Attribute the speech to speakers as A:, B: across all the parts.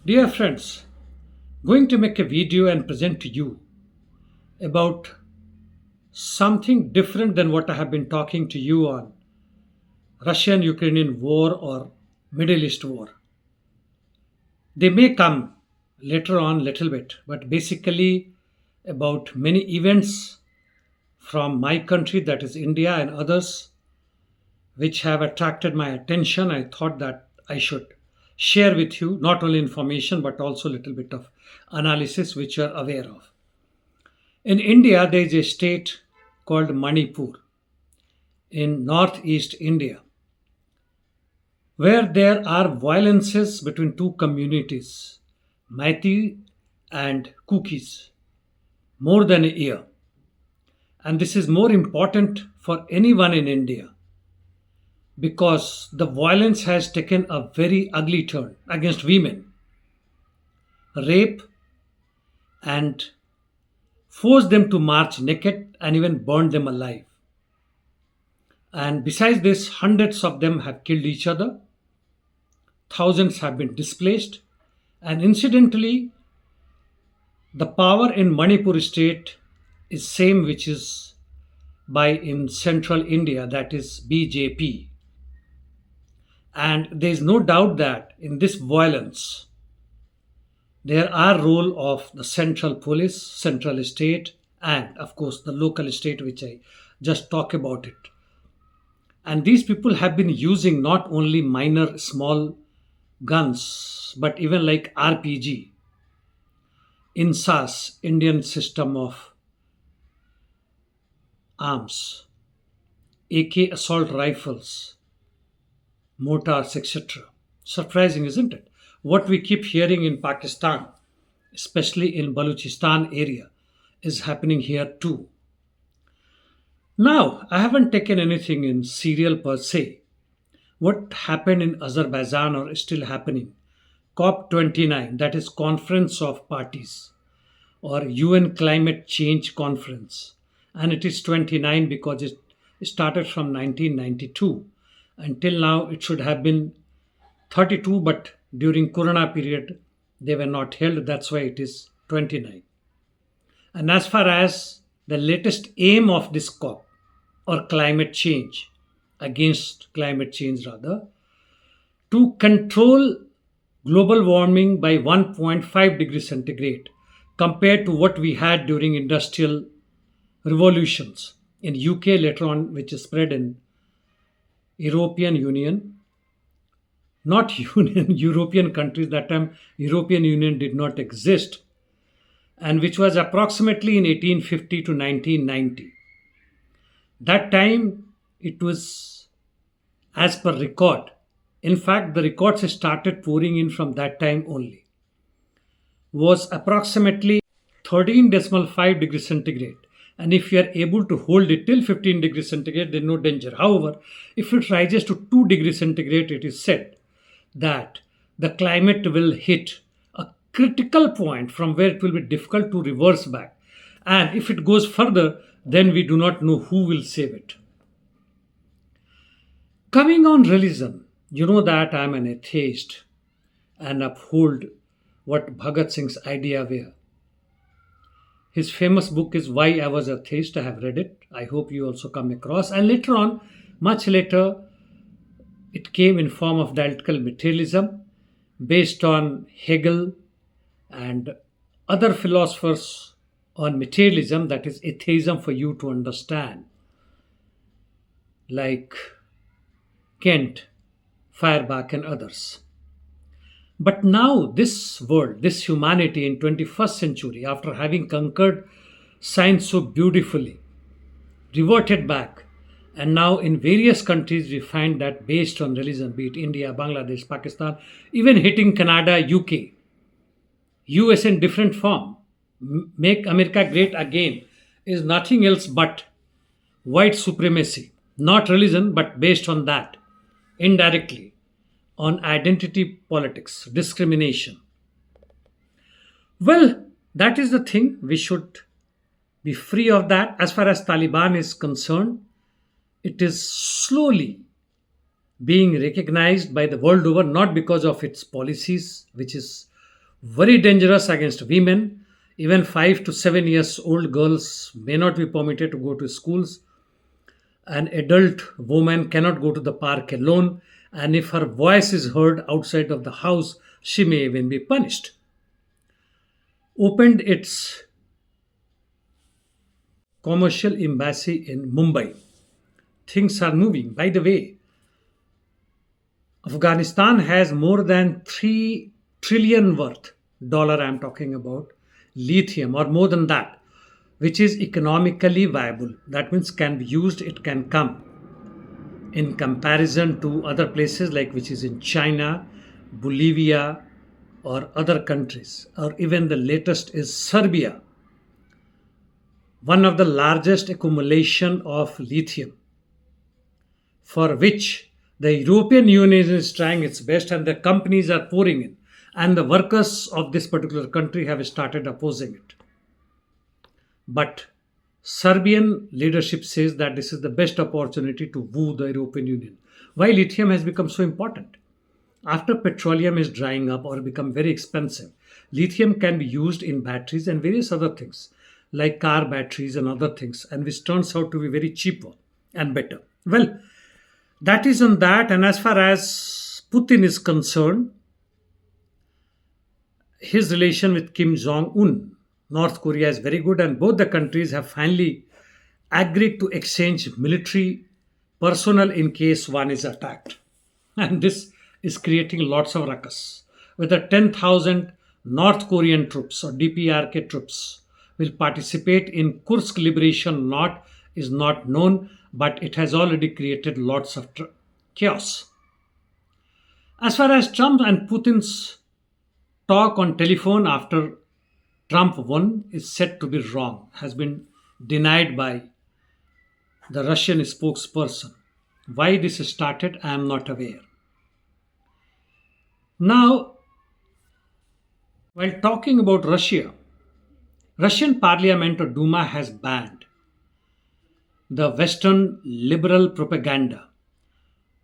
A: Dear friends, going to make a video and present to you about something different than what I have been talking to you on Russian Ukrainian war or Middle East war. They may come later on little bit, but basically about many events from my country, that is India, and others which have attracted my attention. I thought that I should share with you not only information but also a little bit of analysis which you are aware of. In India, there is a state called Manipur in northeast India where there are violences between two communities, Maiti and Kukis, more than a year. And this is more important for anyone in India because the violence has taken a very ugly turn against women, rape, and forced them to march naked and even burned them alive. And besides this, hundreds of them have killed each other, thousands have been displaced, and incidentally, the power in Manipur state is same which is by in central India, that is BJP. And there is no doubt that in this violence, there are role of the central police, central state, and of course the local state, which I just talk about it. And these people have been using not only minor small guns, but even like RPG, INSAS, Indian System of Arms, AK assault rifles, mortars, etc. Surprising, isn't it? What we keep hearing in Pakistan, especially in Balochistan area, is happening here too. Now, I haven't taken anything in serial per se. What happened in Azerbaijan or is still happening? COP29, that is Conference of Parties or UN Climate Change Conference. And it is 29 because it started from 1992. Until now, it should have been 32, but during Corona period, they were not held. That's why it is 29. And as far as the latest aim of this COP or climate change, against climate change rather, to control global warming by 1.5 degrees centigrade compared to what we had during industrial revolutions in UK later on, which is spread in European Union, not Union, European countries. That time, European Union did not exist, and which was approximately in 1850 to 1990. That time, it was as per record. In fact, the records started pouring in from that time only. Was approximately 13.5 degrees centigrade. And if you are able to hold it till 15 degrees centigrade, then no danger. However, if it rises to 2 degrees centigrade, it is said that the climate will hit a critical point from where it will be difficult to reverse back. And if it goes further, then we do not know who will save it. Coming on religion, you know that I am an atheist and uphold what Bhagat Singh's idea were. His famous book is Why I Was Atheist. I have read it. I hope you also come across. And later on, much later, it came in form of dialectical materialism based on Hegel and other philosophers on materialism, that is atheism for you to understand, like Kant, Feuerbach, and others. But now, this world, this humanity in 21st century, after having conquered science so beautifully, reverted back, and now in various countries we find that based on religion, be it India, Bangladesh, Pakistan, even hitting Canada, UK, US in different form, make America great again, is nothing else but white supremacy, not religion, but based on that, indirectly, on identity politics, discrimination. Well, that is the thing. We should be free of that. As far as Taliban is concerned, it is slowly being recognized by the world over, not because of its policies, which is very dangerous against women. Even 5 to 7 years old girls may not be permitted to go to schools. An adult woman cannot go to the park alone, and if her voice is heard outside of the house, she may even be punished. Opened its commercial embassy in Mumbai. Things are moving. By the way, Afghanistan has more than 3 trillion worth dollar I'm talking about lithium, or more than that, which is economically viable. That means can be used, it can come in comparison to other places like which is in China, Bolivia, or other countries, or even the latest is Serbia, one of the largest accumulation of lithium, for which the European Union is trying its best and the companies are pouring in, and the workers of this particular country have started opposing it. But Serbian leadership says that this is the best opportunity to woo the European Union. Why lithium has become so important? After petroleum is drying up or become very expensive, lithium can be used in batteries and various other things like car batteries and other things, and which turns out to be very cheaper and better. Well, that is on that. And as far as Putin is concerned, his relation with Kim Jong Un, North Korea, is very good, and both the countries have finally agreed to exchange military personnel in case one is attacked. And this is creating lots of ruckus. Whether 10,000 North Korean troops or DPRK troops will participate in Kursk liberation not is not known, but it has already created lots of chaos. As far as Trump and Putin's talk on telephone after Trump won is said to be wrong, has been denied by the Russian spokesperson. Why this started, I am not aware. Now, while talking about Russia, Russian parliament or Duma has banned the Western liberal propaganda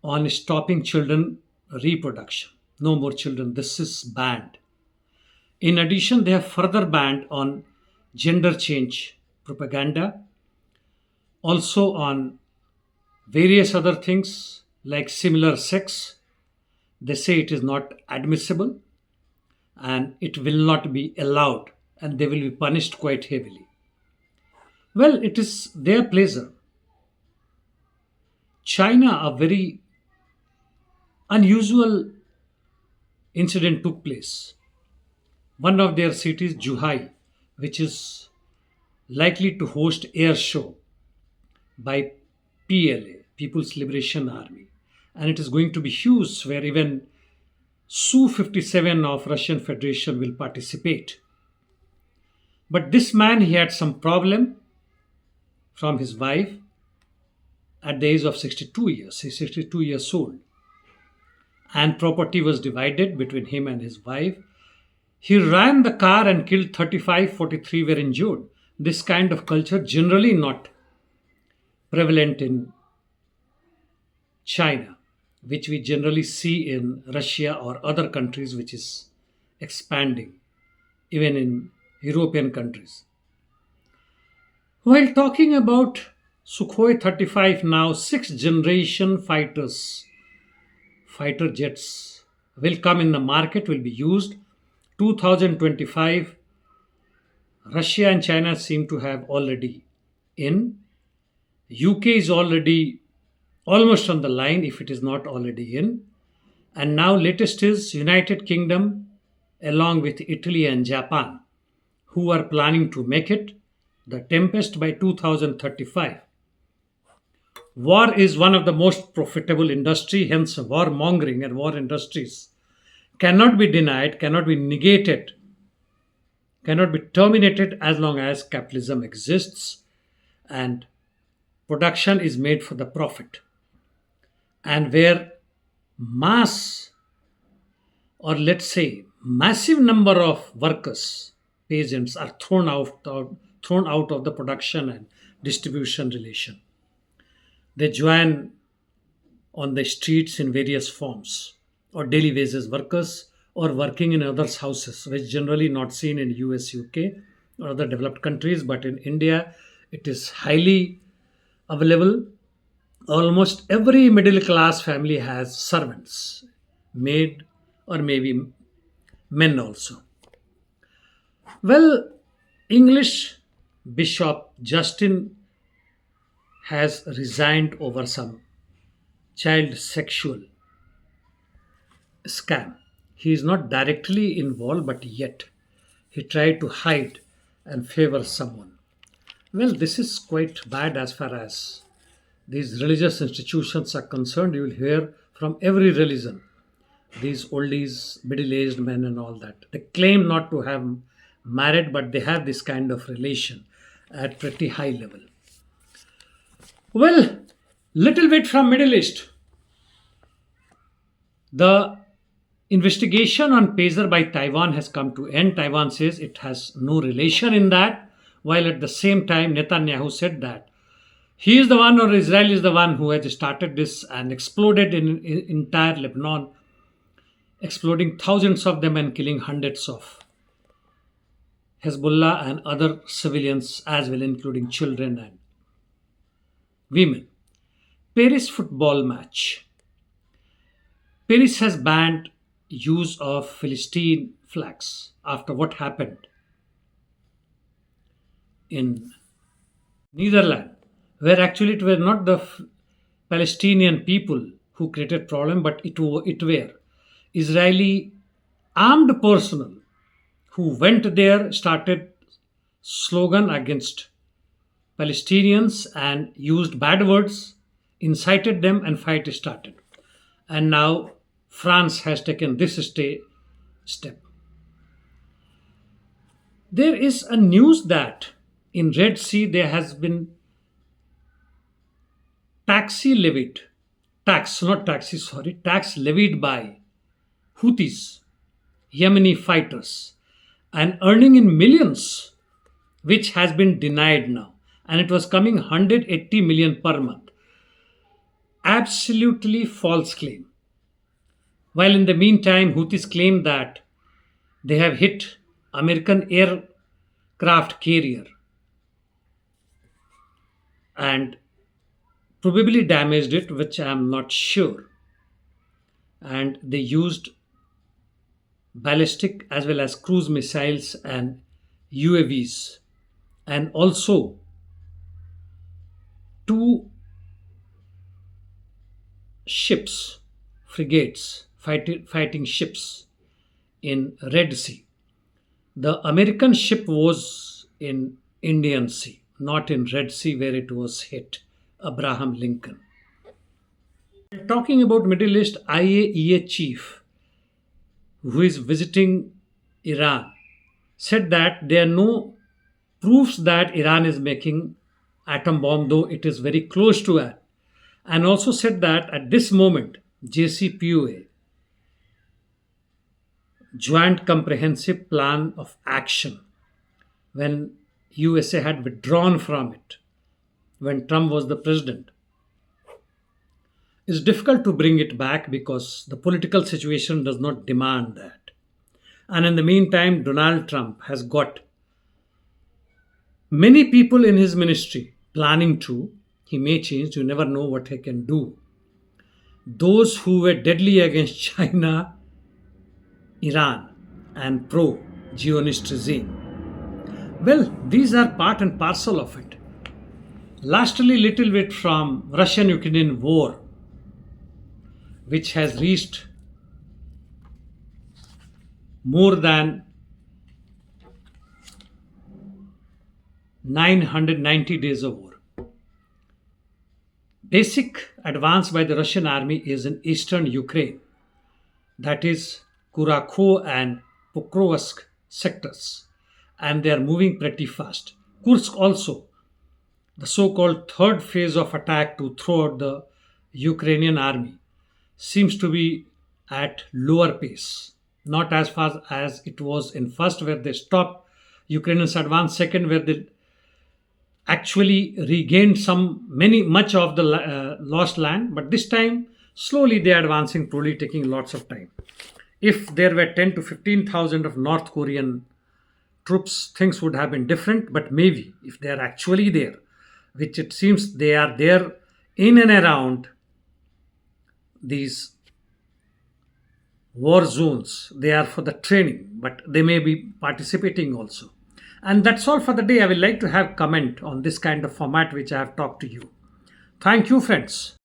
A: on stopping children reproduction. No more children. This is banned. In addition, they have further banned on gender change propaganda, also on various other things like similar sex. They say it is not admissible and it will not be allowed, and they will be punished quite heavily. Well, it is their pleasure. China, a very unusual incident took place. One of their cities, Zhuhai, which is likely to host air show by PLA, People's Liberation Army, and it is going to be huge, where even Su-57 of Russian Federation will participate. But this man, he had some problem from his wife at the age of 62 years. He's 62 years old. And property was divided between him and his wife. He ran the car and killed 35, 43 were injured. This kind of culture generally not prevalent in China, which we generally see in Russia or other countries, which is expanding, even in European countries. While talking about Sukhoi 35 now, sixth generation fighter jets will come in the market, will be used. 2025, Russia and China seem to have already in. UK is already almost on the line if it is not already in. And now latest is United Kingdom along with Italy and Japan, who are planning to make it the Tempest by 2035. War is one of the most profitable industry, hence warmongering and war industries cannot be denied, cannot be negated, cannot be terminated as long as capitalism exists and production is made for the profit. And where mass, or let's say massive number of workers, peasants are thrown out of the production and distribution relation. They join on the streets in various forms, or daily wages workers, or working in others' houses, which generally not seen in US, UK, or other developed countries, but in India, it is highly available. Almost every middle class family has servants, maid, or maybe men also. Well, English Bishop Justin has resigned over some child sexual scam. He is not directly involved, but yet he tried to hide and favor someone. Well, this is quite bad as far as these religious institutions are concerned. You will hear from every religion, these oldies, middle aged men, and all that. They claim not to have married, but they have this kind of relation at pretty high level. Well, little bit from Middle East. The investigation on Pazer by Taiwan has come to end. Taiwan says it has no relation in that, while at the same time Netanyahu said that he is the one, or Israel is the one, who has started this and exploded in entire Lebanon, exploding thousands of them and killing hundreds of Hezbollah and other civilians as well, including children and women. Paris football match. Paris has banned use of Philistine flags after what happened in Netherlands, where actually it were not the Palestinian people who created problem, but it were Israeli armed personnel who went there, started slogan against Palestinians and used bad words, incited them, and fight started. And now France has taken this step. There is a news that in Red Sea there has been tax levied by Houthis, Yemeni fighters, and earning in millions, which has been denied now. And it was coming 180 million per month. Absolutely false claim. While in the meantime, Houthis claim that they have hit American aircraft carrier and probably damaged it, which I am not sure. And they used ballistic as well as cruise missiles and UAVs, and also two ships, frigates, fighting ships in Red Sea. The American ship was in Indian Sea, not in Red Sea where it was hit, Abraham Lincoln. Talking about Middle East, IAEA chief who is visiting Iran said that there are no proofs that Iran is making atom bomb, though it is very close to it. And also said that at this moment, JCPOA, Joint Comprehensive Plan of Action, when USA had withdrawn from it, when Trump was the president, it's difficult to bring it back because the political situation does not demand that. And in the meantime, Donald Trump has got many people in his ministry planning to. He may change, you never know what he can do. Those who were deadly against China, Iran, and pro Zionist regime. Well, these are part and parcel of it. Lastly, little bit from Russian-Ukrainian war, which has reached more than 990 days of war. Basic advance by the Russian army is in eastern Ukraine, that is Kurakhov and Pokrovsk sectors, and they are moving pretty fast. Kursk also, the so-called third phase of attack to throw out the Ukrainian army, seems to be at lower pace, not as fast as it was in first, where they stopped Ukrainians advance, second where they actually regained much of the lost land, but this time slowly they are advancing, probably taking lots of time. If there were 10 to 15,000 of North Korean troops, things would have been different. But maybe if they are actually there, which it seems they are there in and around these war zones, they are for the training, but they may be participating also. And that's all for the day. I would like to have comment on this kind of format which I have talked to you. Thank you, friends.